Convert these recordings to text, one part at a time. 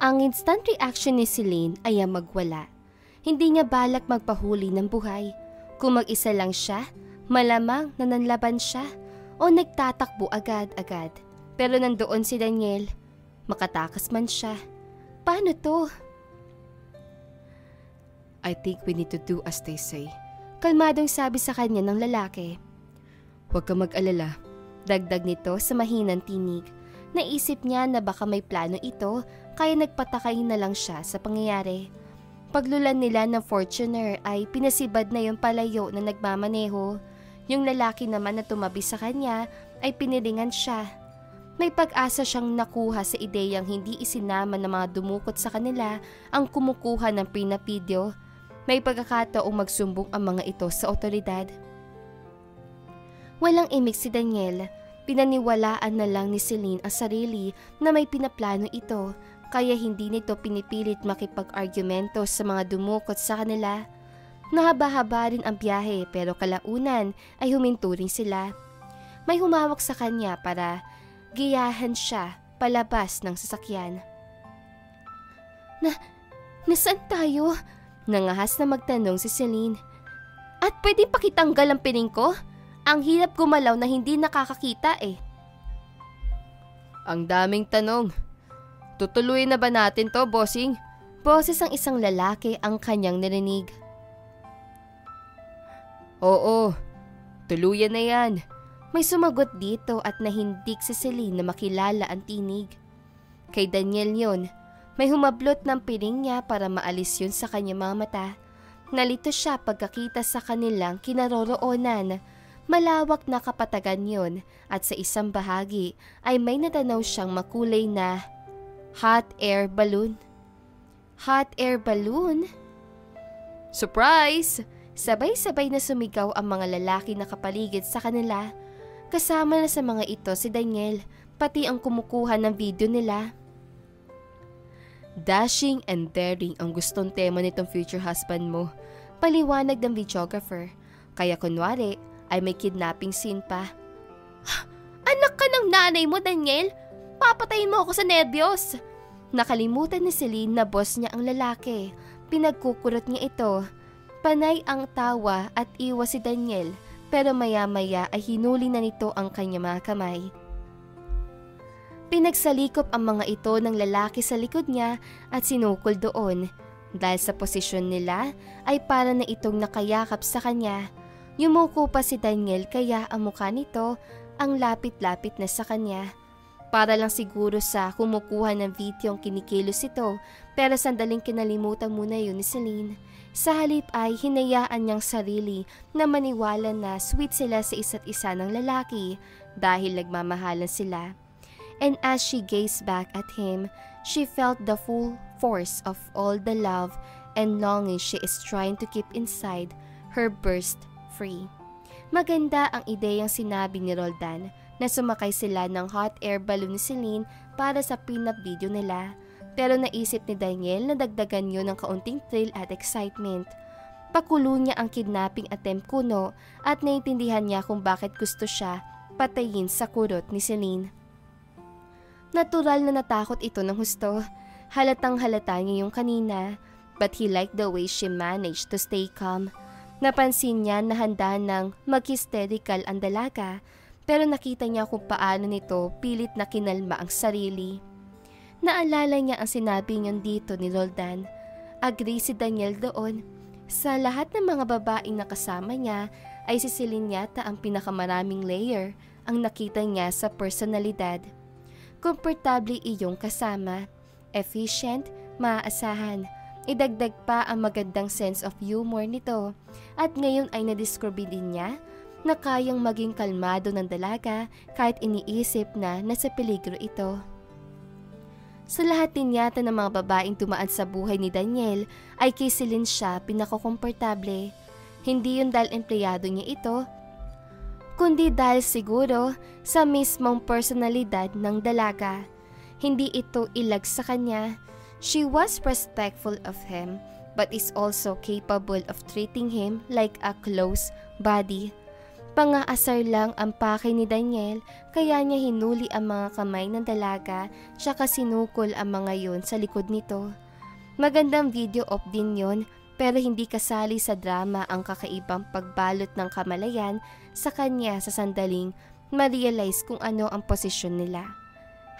Ang instant reaction ni Celine ay ang magwala. Hindi niya balak magpahuli ng buhay. Kung mag-isa lang siya, malamang nananlaban siya o nagtatakbo agad-agad. Pero nandoon si Daniel, makatakas man siya. Paano to? I think we need to do as they say. Kalmadong sabi sa kanya ng lalaki. Huwag ka mag-alala. Dagdag nito sa mahinang tinig. Naisip niya na baka may plano ito kaya nagpatakay na lang siya sa pangyayari. Paglulan nila ng Fortuner ay pinasibad na yung palayo na nagmamaneho. Yung lalaki naman na tumabi sa kanya ay piniringan siya. May pag-asa siyang nakuha sa ideyang hindi isinama ng mga dumukot sa kanila ang kumukuha ng prenup video. May pagkakataong magsumbong ang mga ito sa otoridad. Walang imik si Daniel. Pinaniwalaan na lang ni Celine ang sarili na may pinaplano ito, kaya hindi nito pinipilit makipag-argumento sa mga dumukot sa kanila. Nahaba-haba rin ang biyahe pero kalaunan ay huminto rin sila. May humawak sa kanya para giyahan siya palabas ng sasakyan. Nasaan tayo? Nangahas na magtanong si Celine. At pwede pakitanggal ang piling ko? Ang hirap gumalaw na hindi nakakakita eh. Ang daming tanong. Tutuloy na ba natin to, bossing? Boses ang isang lalaki ang kanyang narinig. Oo, tuluyan na yan. May sumagot dito at nahindik si Celine na makilala ang tinig. Kay Daniel yun. May humablot ng piling niya para maalis yun sa kanyang mga mata. Nalito siya pagkakita sa kanilang kinaroroonan. Malawak na kapatagan yun at sa isang bahagi ay may natanaw siyang makulay na hot air balloon. Hot air balloon? Surprise! Sabay-sabay na sumigaw ang mga lalaki na kapaligid sa kanila. Kasama na sa mga ito si Daniel, pati ang kumukuha ng video nila. Dashing and daring ang gustong tema nitong future husband mo. Paliwanag ng videographer. Kaya kunwari ay may kidnapping scene pa. Anak ka ng nanay mo, Daniel! Papatayin mo ako sa nerbiyos! Nakalimutan ni Celine na boss niya ang lalaki. Pinagkukurot niya ito. Panay ang tawa at iwas si Daniel, pero maya-maya ay hinuli na nito ang kanyang mga kamay. Pinagsalikop ang mga ito ng lalaki sa likod niya at sinukol doon. Dahil sa posisyon nila ay para na itong nakayakap sa kanya. Yumuko pa si Daniel kaya ang mukha nito ang lapit-lapit na sa kanya. Para lang siguro sa kumukuha ng video ang kinikilos ito, pero sandaling kinalimutan muna yun ni Celine. Sa halip ay hinayaan niyang sarili na maniwala na sweet sila sa isa't isa ng lalaki dahil nagmamahalan sila. And as she gazed back at him, she felt the full force of all the love and longing she is trying to keep inside her burst free. Maganda ang ideyang sinabi ni Roldan na sumakay sila ng hot air balloon ni Celine para sa prenup video nila. Pero naisip ni Daniel na dagdagan yun ng kaunting thrill at excitement. Pakulo niya ang kidnapping attempt kuno at naintindihan niya kung bakit gusto siya patayin sa kurot ni Celine. Natural na natakot ito ng husto. Halatang halata niya yung kanina, but he liked the way she managed to stay calm. Napansin niya na handa ng mag-hysterical ang dalaga, pero nakita niya kung paano nito pilit na kinalma ang sarili. Naalala niya ang sinabi niyon dito ni Roldan. Agree si Daniel doon. Sa lahat ng mga babaeng nakasama niya ay si Celine yata ang pinakamaraming layer ang nakita niya sa personalidad. Komportable iyong kasama. Efficient, maaasahan. Idagdag pa ang magandang sense of humor nito. At ngayon ay nadiscover din niya na kayang maging kalmado ng dalaga kahit iniisip na nasa peligro ito. Sa lahat din yata ng mga babaeng tumaan sa buhay ni Daniel ay kay Celine siya pinakakomportable. Hindi yun dahil empleyado niya ito, kundi dahil siguro sa mismong personalidad ng dalaga. Hindi ito ilag sa kanya. She was respectful of him but is also capable of treating him like a close buddy. Pangaasar lang ang pake ni Daniel kaya niya hinuli ang mga kamay ng dalaga tsaka sinukol ang mga yon sa likod nito. Magandang video op din yon pero hindi kasali sa drama ang kakaibang pagbalot ng kamalayan sa kanya sa sandaling ma-realize kung ano ang posisyon nila.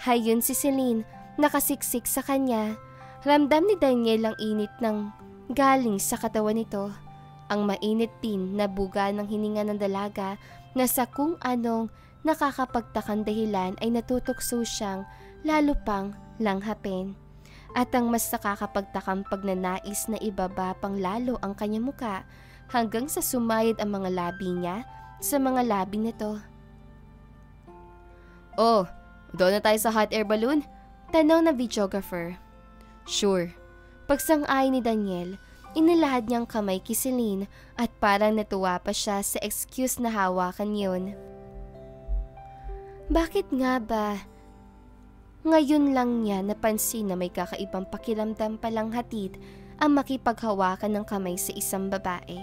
Hayon si Celine, nakasiksik sa kanya. Ramdam ni Daniel ang init ng galing sa katawan nito. Ang mainit din na buga ng hininga ng dalaga na sa kung anong nakakapagtakang dahilan ay natutukso siyang lalo pang langhapin. At ang mas nakakapagtakang pagnanais na ibaba pang lalo ang kanyang muka hanggang sa sumayad ang mga labi niya sa mga labi nito. Oh, doon na tayo sa hot air balloon? Tanong na videographer. Sure. Pagsang-ay ni Daniel, inilahad niyang kamay kay Celine at parang natuwa pa siya sa excuse na hawakan yun. Bakit nga ba? Ngayon lang niya napansin na may kakaibang pakiramdam palang hatid ang makipaghawakan ng kamay sa isang babae.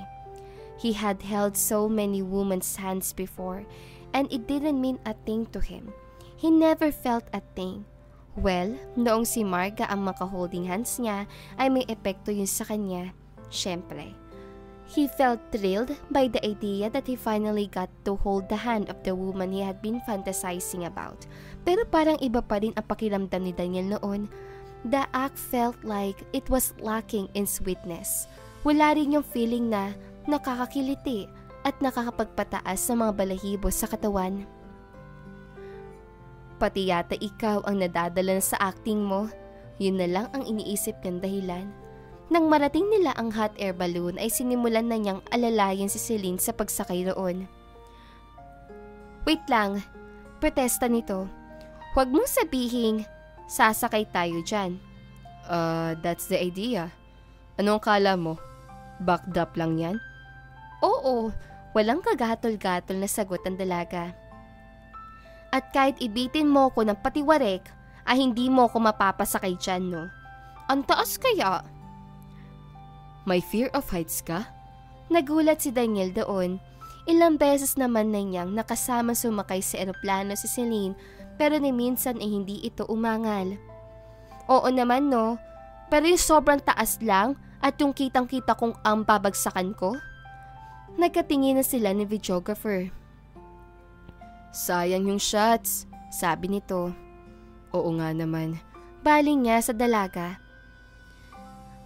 He had held so many women's hands before and it didn't mean a thing to him. He never felt a thing. Well, noong si Marga ang makaholding hands niya ay may epekto yun sa kanya. Siyempre, he felt thrilled by the idea that he finally got to hold the hand of the woman he had been fantasizing about. Pero parang iba pa rin ang pakiramdam ni Daniel noon. The act felt like it was lacking in sweetness. Wala rin yung feeling na nakakakiliti at nakakapagpataas sa mga balahibo sa katawan. Pati yata ikaw ang nadadala sa acting mo. Yun na lang ang iniisip niyang dahilan. Nang marating nila ang hot air balloon ay sinimulan na niyang alalayan si Celine sa pagsakay roon. Wait lang, protesta nito. Huwag mong sabihing sasakay tayo dyan. That's the idea. Anong kala mo? Backed up lang yan? Oo, walang kagatol-gatol na sagot ang dalaga. At kahit ibitin mo ko ng patiwarek, ay hindi mo ko mapapasakay dyan, no? Ang taas kaya? May fear of heights ka? Nagulat si Daniel doon. Ilang beses naman na niyang nakasama sumakay sa eroplano si Celine pero ni minsan ay hindi ito umangal. Oo naman no, pero yung sobrang taas lang at yung kitang-kita kong ang babagsakan ko. Nagkatingin na sila ni videographer. Sayang yung shots, sabi nito. Oo nga naman. Baling niya sa dalaga.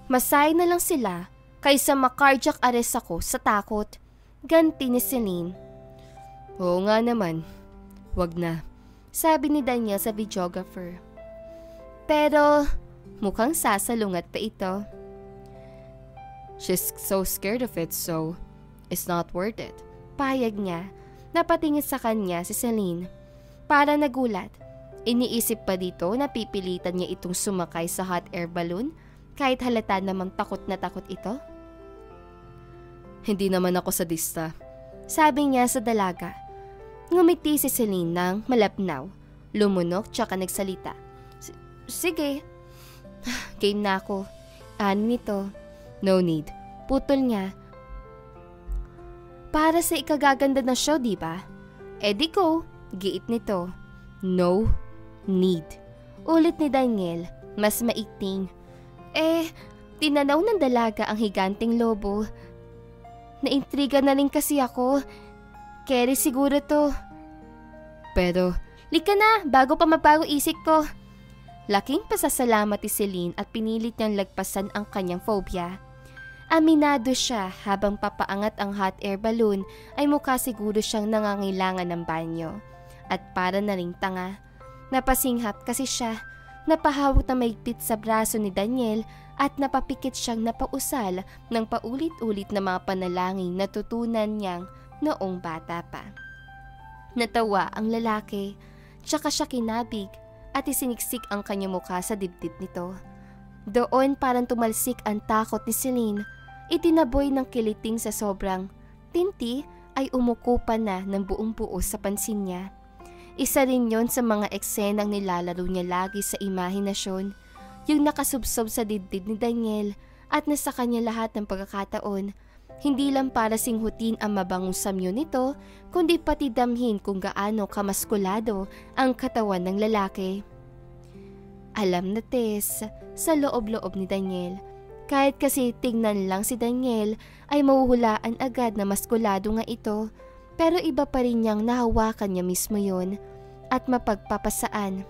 Masay na lang sila kaysa ma-cardiac arrest ako sa takot. Ganti ni Celine. Oo nga naman. Wag na. Sabi ni Daniel sa videographer. Pero mukhang sasalungat pa ito. She's so scared of it so it's not worth it. Payag niya. Napatingin sa kanya si Celine. Para nagulat. Iniisip pa dito na pipilitan niya itong sumakay sa hot air balloon kahit halata namang takot na takot ito. Hindi naman ako sadista. Sabi niya sa dalaga. Ngumiti si Celine ng malapnaw. Lumunok tsaka nagsalita. Sige. Game na ako. Ano nito? No need. Putol niya. Para sa ikagaganda na show, di ba? Di go. Giit nito. No need. Ulit ni Daniel. Mas maikting. Tinanaw ng dalaga ang higanting lobo. Naintriga na rin kasi ako. Carry siguro to. Pero, lika na, bago pa mabago isip ko. Laking pasasalamat ni Celine at pinilit niyang lagpasan ang kanyang phobia. Aminado siya habang papaangat ang hot air balloon ay mukha siguro siyang nangangailangan ng banyo. At para na ring tanga. Napasinghap kasi siya. Napahawak na maigpit sa braso ni Daniel at napapikit siyang napausal ng paulit-ulit na mga panalangin na tutunan niyang noong bata pa. Natawa ang lalaki, tsaka siya kinabig at isiniksik ang kanyang mukha sa dibdib nito. Doon parang tumalsik ang takot ni Celine. Itinaboy ng kiliting sa sobrang tinti ay umuko pa na ng buong buo sa pansin niya. Isa rin yon sa mga eksenang nilalaro niya lagi sa imahinasyon, yung nakasubsob sa dibdib ni Daniel at nasa kanya lahat ng pagkakataon Hindi lang para singhutin ang mabangong samyo nito, kundi pati damhin kung gaano kamaskulado ang katawan ng lalaki. Alam na Tess, sa loob-loob ni Daniel, kahit kasi tingnan lang si Daniel ay mahuhulaan agad na maskulado nga ito, pero iba pa rin niyang nahawakan niya mismo yon at mapagpapasaan.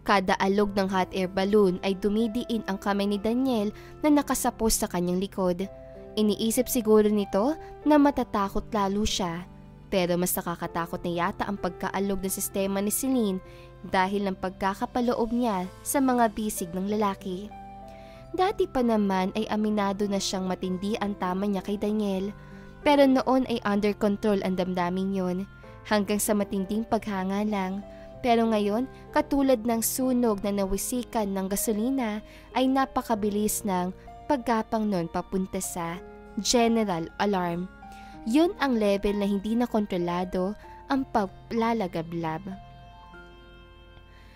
Kada alog ng hot air balloon ay dumidiin ang kamay ni Daniel na nakasapos sa kanyang likod. Iniisip siguro nito na matatakot lalo siya, pero mas nakakatakot na yata ang pagkaalog ng sistema ni Celine dahil ng pagkakapaloob niya sa mga bisig ng lalaki. Dati pa naman ay aminado na siyang matindi ang tama niya kay Daniel, pero noon ay under control ang damdamin yon hanggang sa matinding paghanga lang. Pero ngayon, katulad ng sunog na nawisikan ng gasolina, ay napakabilis ng paggapang nun papunta sa general alarm. Yun ang level na hindi na kontrolado ang paglalagablab.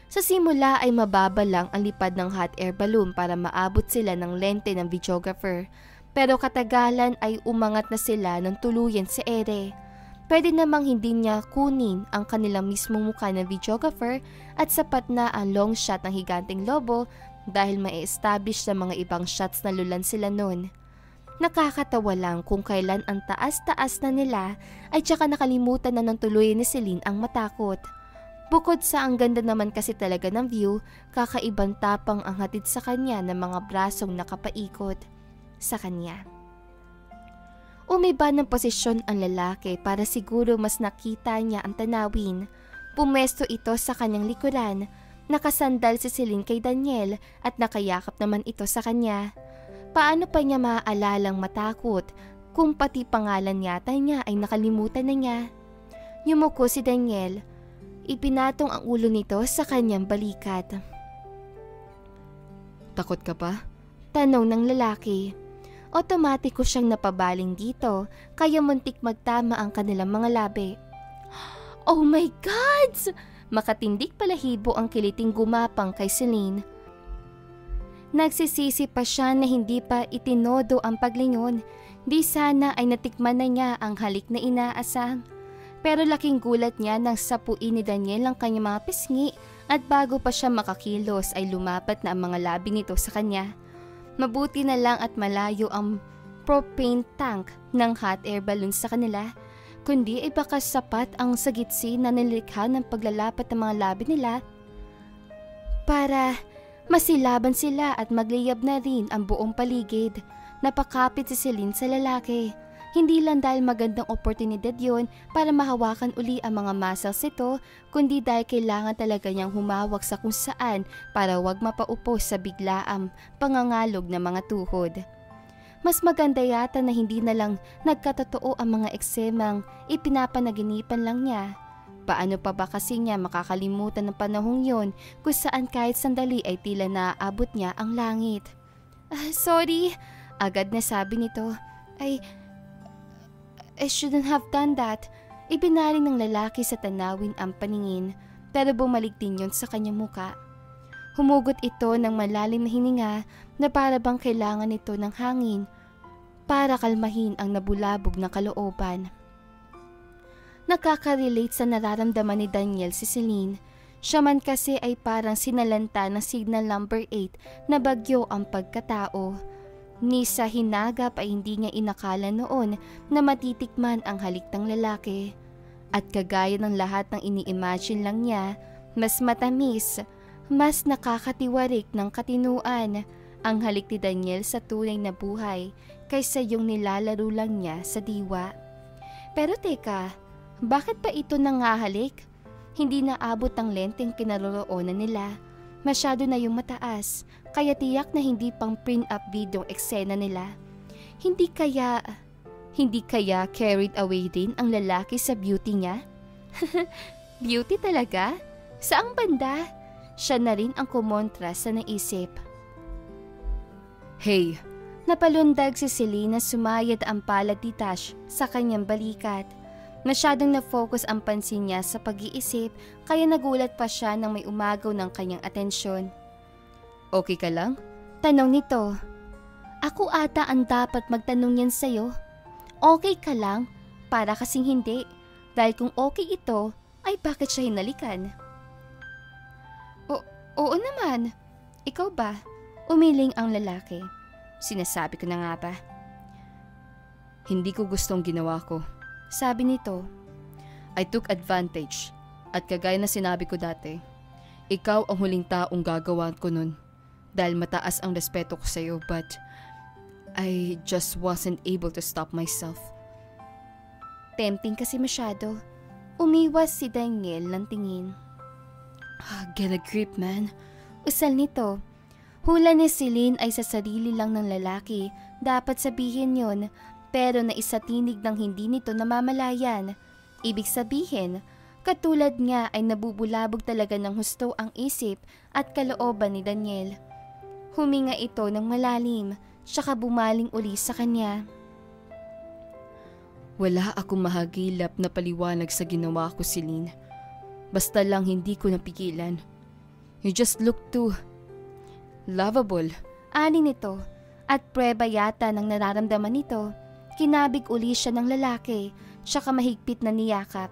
Sa simula ay mababa lang ang lipad ng hot air balloon para maabot sila ng lente ng videographer. Pero katagalan ay umangat na sila ng tuluyan sa ere. Pwede namang hindi niya kunin ang kanilang mismong mukha ng videographer at sapat na ang long shot ng higanteng lobo dahil mai-establish sa mga ibang shots na lulan sila noon. Nakakatawa lang kung kailan ang taas-taas na nila ay tsaka nakalimutan na ng tuluyan ni Celine ang matakot. Bukod sa ang ganda naman kasi talaga ng view, kakaibang tapang ang hatid sa kanya ng mga brasong nakapaikot sa kanya. Umiba ng posisyon ang lalaki para siguro mas nakita niya ang tanawin. Pumesto ito sa kanyang likuran. Nakasandal si Celine kay Daniel at nakayakap naman ito sa kanya. Paano pa niya maaalalang matakot kung pati pangalan yata niya ay nakalimutan na niya? Yumuko si Daniel. Ipinatong ang ulo nito sa kanyang balikat. Takot ka pa? Tanong ng lalaki. Otomatiko siyang napabaling dito, kaya muntik magtama ang kanilang mga labi. Oh my God! Makatindig palahibo ang kiliting gumapang kay Celine. Nagsisisi pa siya na hindi pa itinodo ang paglingon. Di sana ay natikman na niya ang halik na inaasam. Pero laking gulat niya nang sapuin ni Daniel ang kanyang mga pisngi at bago pa siya makakilos ay lumapat na ang mga labi nito sa kanya. Mabuti na lang at malayo ang propane tank ng hot air balloon sa kanila, kundi ay baka sapat ang sagitsi na nilikha ng paglalapat ng mga labi nila para masilaban sila at magliyab na rin ang buong paligid. Napakapit si Celine sa lalaki. Hindi lang dahil magandang oportunidad yon para mahawakan uli ang mga muscles ito, kundi dahil kailangan talaga niyang humawak sa kung saan para wag mapaupo sa biglaang pangangalog ng mga tuhod. Mas maganda yata na hindi na lang nagkatotoo ang mga eksemang ipinapanaginipan lang niya. Paano pa ba kasi niya makakalimutan ng panahong yon kung saan kahit sandali ay tila naaabot niya ang langit? Sorry, agad na sabi nito. I shouldn't have done that. Ibinaling ng lalaki sa tanawin ang paningin, pero bumalik din yun sa kanyang muka. Humugot ito ng malalim na hininga na para bang kailangan nito ng hangin para kalmahin ang nabulabog na kalooban. Nakaka-relate sa nararamdaman ni Daniel si Celine. Siya man kasi ay parang sinalanta ng signal number 8 na bagyo ang pagkatao. Ni sa hinagap ay hindi niya inakala noon na matitikman ang halik ng lalaki. At kagaya ng lahat ng ini-imagine lang niya, mas matamis, mas nakakatiwarik ng katinuan ang halik ni Daniel sa tunay na buhay kaysa yung nilalaro lang niya sa diwa. Pero teka, bakit pa ito nangahalik? Hindi naabot ang lenteng kinaroroonan nila. Masyado na yung mataas, kaya tiyak na hindi pang print-up video eksena nila. Hindi kaya carried away din ang lalaki sa beauty niya? Beauty talaga? Saang banda? Siya na rin ang kumontra sa naisip. Hey! Napalundag si Celine na sumayad ang palad ni Tash sa kanyang balikat. Masyadong na-focus ang pansin niya sa pag-iisip kaya nagulat pa siya nang may umagaw ng kanyang atensyon. Okay ka lang? Tanong nito. Ako ata ang dapat magtanong yan sa'yo. Okay ka lang? Para kasing hindi. Dahil kung okay ito, ay bakit siya hinalikan? Oo naman. Ikaw ba? Umiling ang lalaki. Sinasabi ko na nga ba? Hindi ko gustong ginawa ko. Sabi nito. I took advantage. At kagaya na sinabi ko dati, ikaw ang huling taong gagawa ko nun. Dahil mataas ang respeto ko sa'yo, but I just wasn't able to stop myself. Tempting kasi masyado. Umiwas si Daniel ng tingin. Get a grip, man. Usal nito. Hula ni Celine ay sa sarili lang ng lalaki. Dapat sabihin yon, pero naisatinig ng hindi nito namamalayan. Ibig sabihin, katulad nga ay nabubulabog talaga ng husto ang isip at kalooban ni Daniel. Huminga ito ng malalim, tsaka bumaling uli sa kanya. Wala akong mahagilap na paliwanag sa ginawa ko, Celine. Basta lang hindi ko napigilan. You just look too lovable. Ani nito, at prueba yata ng nararamdaman nito. Kinabig uli siya ng lalaki, tsaka mahigpit na niyakap.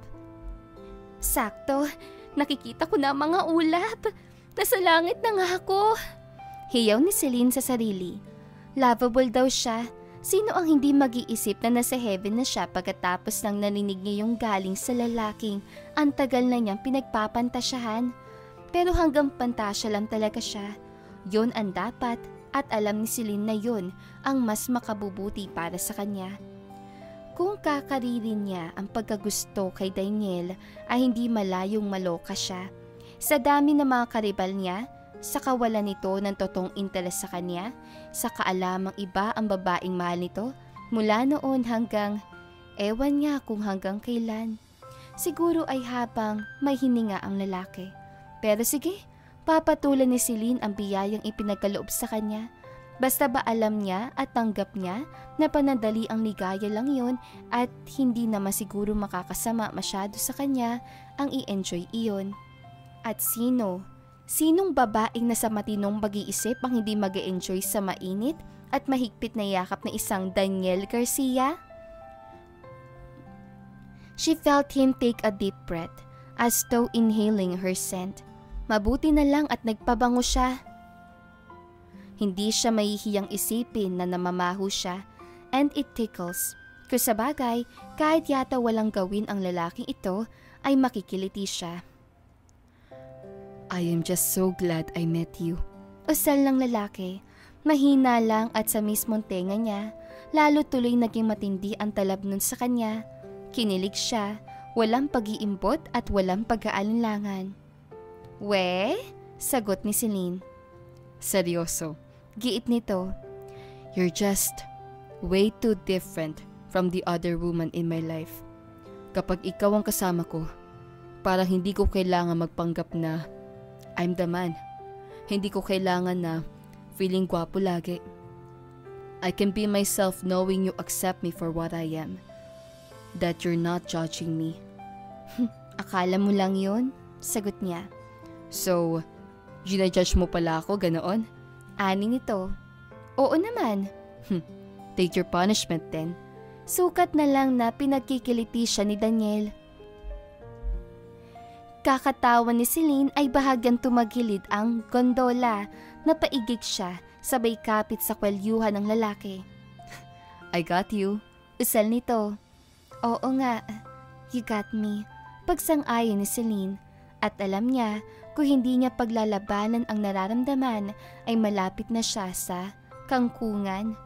Sakto, nakikita ko na mga ulap. Nasa langit na nga ako. Hiyaw ni Celine sa sarili. Lovable daw siya. Sino ang hindi mag-iisip na nasa heaven na siya pagkatapos nang narinig niya yung galing sa lalaking ang tagal na niyang pinagpapantasyahan? Pero hanggang pantasya lang talaga siya. Yon ang dapat at alam ni Celine na yon ang mas makabubuti para sa kanya. Kung kakaririn niya ang pagkagusto kay Daniel ay hindi malayong maloka siya. Sa dami ng mga karibal niya, sa kawalan nito ng totoong interes sa kanya, sa kaalamang iba ang babaeng mahal nito, mula noon hanggang, ewan niya kung hanggang kailan. Siguro ay habang may hininga ang lalaki. Pero sige, papatulan ni Celine ang biyayang ipinagkaloob sa kanya. Basta ba alam niya at tanggap niya na panandali ang ligaya lang yon at hindi naman siguro makakasama masyado sa kanya ang i-enjoy iyon. At Sinong babaeng nasa matinong pag-iisip ang hindi mag-e-enjoy sa mainit at mahigpit na yakap na isang Daniel Garcia? She felt him take a deep breath as though inhaling her scent. Mabuti na lang at nagpabango siya. Hindi siya mahihiyang isipin na namamaho siya, and it tickles. Kung sa bagay, kahit yata walang gawin ang lalaking ito, ay makikiliti siya. I am just so glad I met you. Usal ng lalaki, mahina lang at sa mismong tenga niya, lalo tuloy naging matindi ang talab nun sa kanya. Kinilig siya, walang pag-iimbot at walang pag-aalinlangan. We? Sagot ni Celine. Seryoso. Giit nito. You're just way too different from the other woman in my life. Kapag ikaw ang kasama ko, parang hindi ko kailangan magpanggap na I'm the man. Hindi ko kailangan na feeling gwapo lagi. I can be myself knowing you accept me for what I am. That you're not judging me. Akala mo lang yun? Sagot niya. So, ginajudge mo pala ako, ganoon? Ani nito. Oo naman. Take your punishment then. Sukat na lang na pinagkikiliti siya ni Daniel. Kakatawan ni Celine ay bahagyang tumagilid ang gondola. Napaigig siya, sabay kapit sa kwelyuhan ng lalaki. I got you. Usal nito. Oo nga, you got me. Pagsang-ayon ni Celine. At alam niya, kung hindi niya paglalabanan ang nararamdaman, ay malapit na siya sa kangkungan.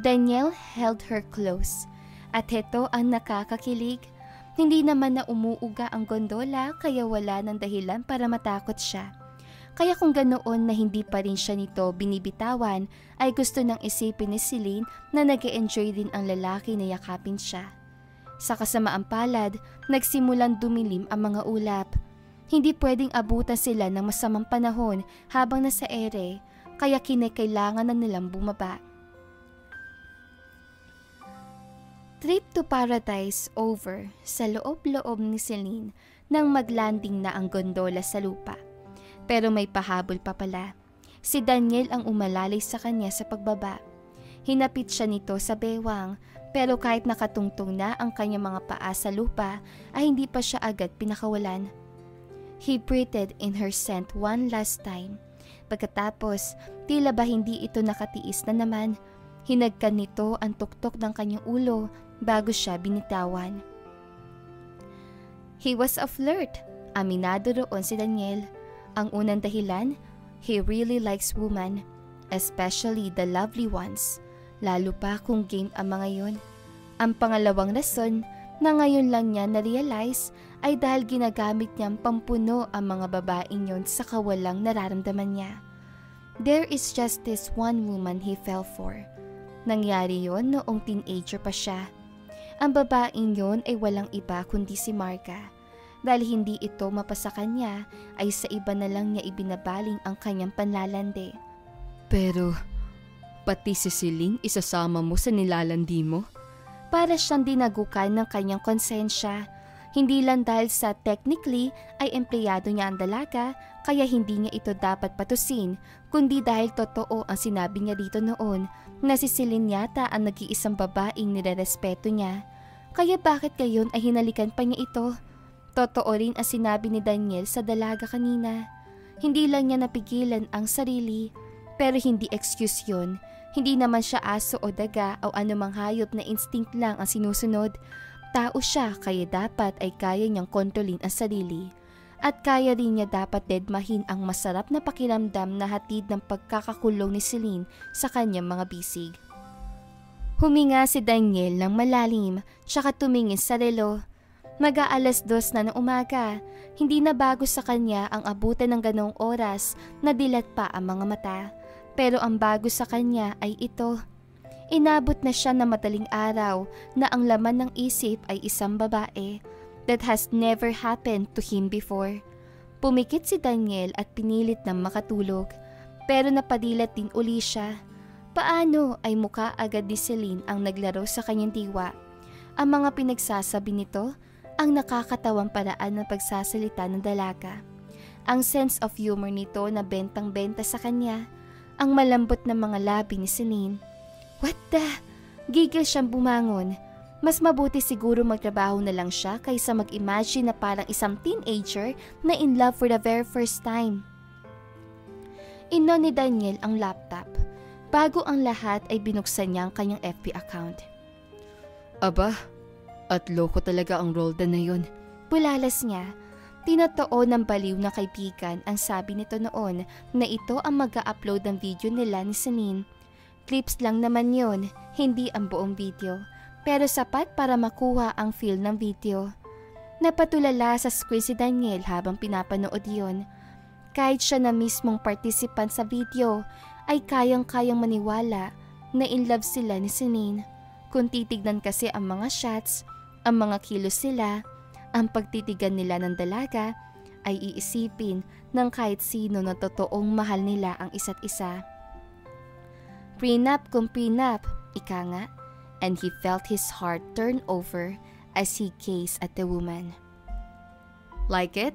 Daniel held her close. At heto ang nakakakilig. Hindi naman na umuuga ang gondola kaya wala ng dahilan para matakot siya. Kaya kung ganoon na hindi pa rin siya nito binibitawan, ay gusto nang isipin ni Celine na nag-e-enjoy din ang lalaki na yakapin siya. Sa kasamaang palad, nagsimulang dumilim ang mga ulap. Hindi pwedeng abutan sila ng masamang panahon habang nasa ere, kaya kinakailangan na nilang bumaba. Trip to paradise over sa loob-loob ni Celine nang maglanding na ang gondola sa lupa. Pero may pahabol pa pala. Si Daniel ang umalalay sa kanya sa pagbaba. Hinapit siya nito sa bewang, pero kahit nakatungtong na ang kanyang mga paa sa lupa ay hindi pa siya agad pinakawalan. He breathed in her scent one last time. Pagkatapos, tila ba hindi ito nakatiis na naman, hinagkan nito ang tuktok ng kanyang ulo bago siya binitawan. He was a flirt. Aminado roon si Daniel. Ang unang dahilan, he really likes women, especially the lovely ones, lalo pa kung game ang mga yun. Ang pangalawang rason na ngayon lang niya na-realize ay dahil ginagamit niyang pampuno ang mga babaeng yon sa kawalang nararamdaman niya. There is just this one woman he fell for. Nangyari yon noong teenager pa siya. Ang babaeng yon ay walang iba kundi si Marga. Dahil hindi ito mapasa kanya, ay sa iba na lang niya ibinabaling ang kanyang panlalandi. Pero, pati si Celine isasama mo sa nilalandi mo? Para siyang dinagukan ng kanyang konsensya. Hindi lang dahil sa technically ay empleyado niya ang dalaga, kaya hindi niya ito dapat patusin, kundi dahil totoo ang sinabi niya dito noon na si Celine yata ang nag-iisang babaeng nirerespeto niya. Kaya bakit gayon ay hinalikan pa niya ito? Totoo rin ang sinabi ni Daniel sa dalaga kanina. Hindi lang niya napigilan ang sarili, pero hindi excuse yun. Hindi naman siya aso o daga o anumang hayop na instinct lang ang sinusunod. Tao siya kaya dapat ay kaya niyang kontrolin ang sarili. At kaya rin niya dapat dedmahin ang masarap na pakiramdam na hatid ng pagkakakulong ni Celine sa kanyang mga bisig. Huminga si Daniel ng malalim, tsaka tumingin sa relo. Mag-aalas 2 na ng umaga. Hindi na bago sa kanya ang abutan ng ganong oras na dilat pa ang mga mata. Pero ang bago sa kanya ay ito. Inabot na siya na madaling araw na ang laman ng isip ay isang babae. That has never happened to him before. Pumikit si Daniel at pinilit na makatulog. Pero napadilat din uli siya. Paano ay mukha agad ni Celine ang naglaro sa kanyang diwa. Ang mga pinagsasabi nito, ang nakakatawang paraan ng pagsasalita ng dalaga. Ang sense of humor nito na bentang-benta sa kanya. Ang malambot na mga labi ni Celine. What the? Gigil siyang bumangon. Mas mabuti siguro magtrabaho na lang siya kaysa mag-imagine na parang isang teenager na in love for the very first time. Inon ni Daniel ang laptop. Bago ang lahat ay binuksan niya ang kanyang FB account. Aba, at loko talaga ang Roldan na yun. Bulalas niya. Tinotoo ng baliw na kaibigan ang sabi nito noon na ito ang mag-a-upload ng video nila ni Celine. Clips lang naman yun, hindi ang buong video, pero sapat para makuha ang feel ng video. Napatulala sa screen si Daniel habang pinapanood yun. Kahit siya na mismong participant sa video, ay kayang-kayang maniwala na in love sila ni Celine. Kung titignan kasi ang mga shots, ang mga kilos sila, ang pagtitigan nila ng dalaga, ay iisipin ng kahit sino na totoong mahal nila ang isa't isa. Prenup kung prenup, ika nga, and he felt his heart turn over as he gazed at the woman. Like it?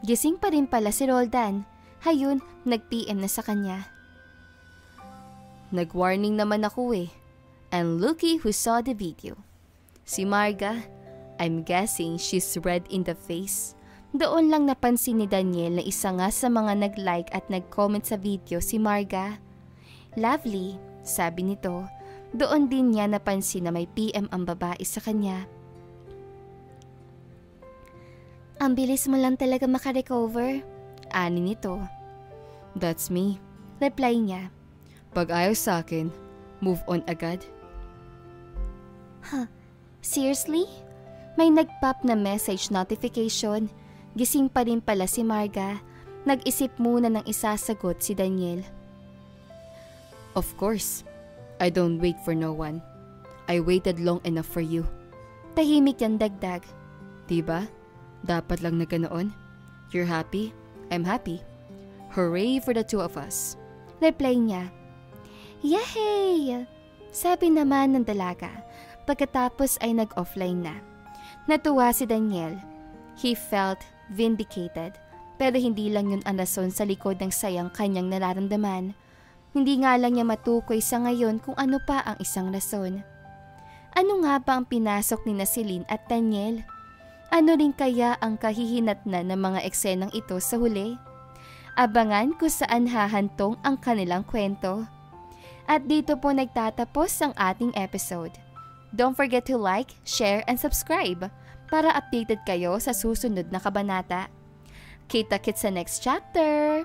Gising pa rin pala si Roldan. Hayun, nag-PM na sa kanya. Nag-warning naman ako eh. And looky who saw the video. Si Marga. I'm guessing she's red in the face. Doon lang napansin ni Daniel na isa nga sa mga nag-like at nag-comment sa video si Marga. Lovely, sabi nito. Doon din niya napansin na may PM ang babae sa kanya. Ang bilis mo lang talaga makarecover. Ani nito. That's me. Reply niya. Pag ayaw sa akin, move on agad. Huh? Seriously? May nag-pop na message notification. Gising pa rin pala si Marga. Nag-isip muna ng isasagot si Daniel. Of course. I don't wait for no one. I waited long enough for you. Tahimik yan dagdag. Diba? Dapat lang na ganoon. You're happy? I'm happy. Hooray for the two of us. Reply niya. Yay! Sabi naman ng dalaga. Pagkatapos ay nag-offline na. Natuwa si Daniel. He felt vindicated. Pero hindi lang yun ang rason sa likod ng sayang kanyang nararamdaman. Hindi nga lang niya matukoy sa ngayon kung ano pa ang isang rason. Ano nga ba ang pinasok ni Celine at Daniel? Ano rin kaya ang kahihinatnan ng mga eksenang ito sa huli? Abangan kung saan hahantong ang kanilang kwento. At dito po nagtatapos ang ating episode. Don't forget to like, share, and subscribe para updated kayo sa susunod na kabanata. Kita-kits sa next chapter!